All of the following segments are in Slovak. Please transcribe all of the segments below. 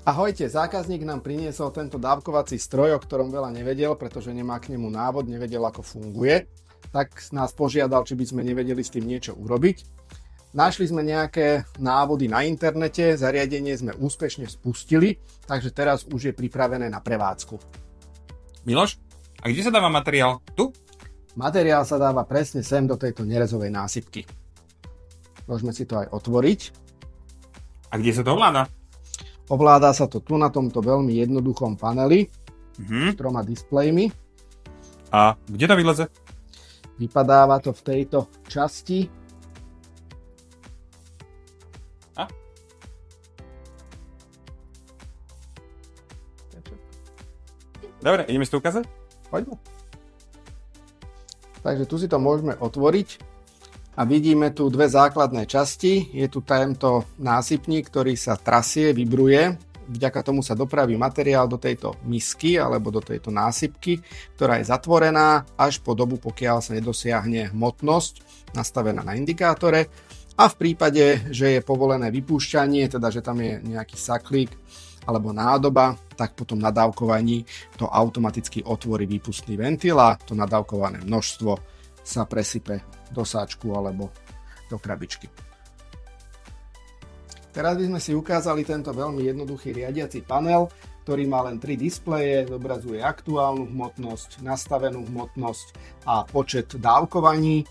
Ahojte, zákazník nám priniesol tento dávkovací stroj, o ktorom veľa nevedel, pretože nemá k nemu návod, nevedel ako funguje. Tak nás požiadal, či by sme nevedeli s tým niečo urobiť. Našli sme nejaké návody na internete, zariadenie sme úspešne spustili, takže teraz už je pripravené na prevádzku. Miloš, a kde sa dáva materiál? Tu? Materiál sa dáva presne sem do tejto nerezovej násypky. Môžeme si to aj otvoriť. A kde sa to ovláda? Ovládá sa to tu na tomto veľmi jednoduchom paneli s 3 displejmi. A kde to vyleze? Vypadáva to v tejto časti. A? Dobre, ideme si to ukázať? Poďme. Takže tu si to môžeme otvoriť. A vidíme tu dve základné časti. Je tu tento násypník, ktorý sa trasie, vibruje. Vďaka tomu sa dopraví materiál do tejto misky alebo do tejto násypky, ktorá je zatvorená až po dobu, pokiaľ sa nedosiahne hmotnosť nastavená na indikátore. A v prípade, že je povolené vypúšťanie, teda že tam je nejaký saklík alebo nádoba, tak potom na dávkovaní to automaticky otvorí výpustný ventil a to nadávkované množstvo sa presype do sáčku alebo do krabičky. Teraz by sme si ukázali tento veľmi jednoduchý riadiaci panel, ktorý má len 3 displeje, zobrazuje aktuálnu hmotnosť, nastavenú hmotnosť a počet dávkovaní.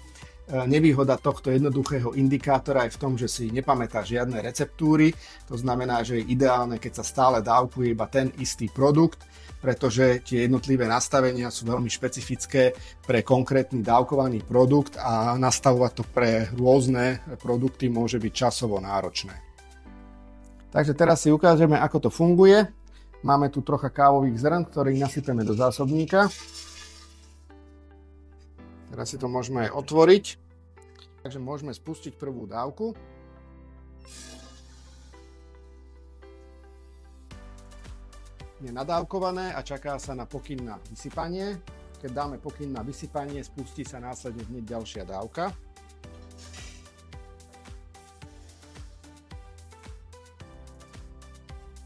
Nevýhoda tohto jednoduchého indikátora je v tom, že si nepamätá žiadne receptúry, to znamená, že je ideálne, keď sa stále dávkuje iba ten istý produkt, pretože tie jednotlivé nastavenia sú veľmi špecifické pre konkrétny dávkovaný produkt a nastavovať to pre rôzne produkty môže byť časovo náročné. Takže teraz si ukážeme, ako to funguje. Máme tu trocha kávových zrn, ktorých nasypeme do zásobníka. Teraz si to môžeme aj otvoriť. Takže môžeme spustiť prvú dávku. Je nadávkované a čaká sa na pokyn na vysypanie. Keď dáme pokyn na vysypanie, spustí sa následne hneď ďalšia dávka.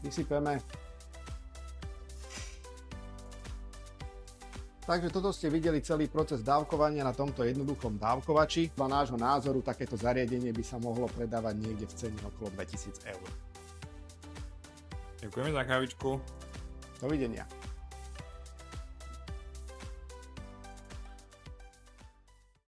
Vysypeme. Takže toto ste videli celý proces dávkovania na tomto jednoduchom dávkovači. Podľa nášho názoru takéto zariadenie by sa mohlo predávať niekde v cene okolo 2000 eur. Ďakujeme za kávičku. Dovidenia.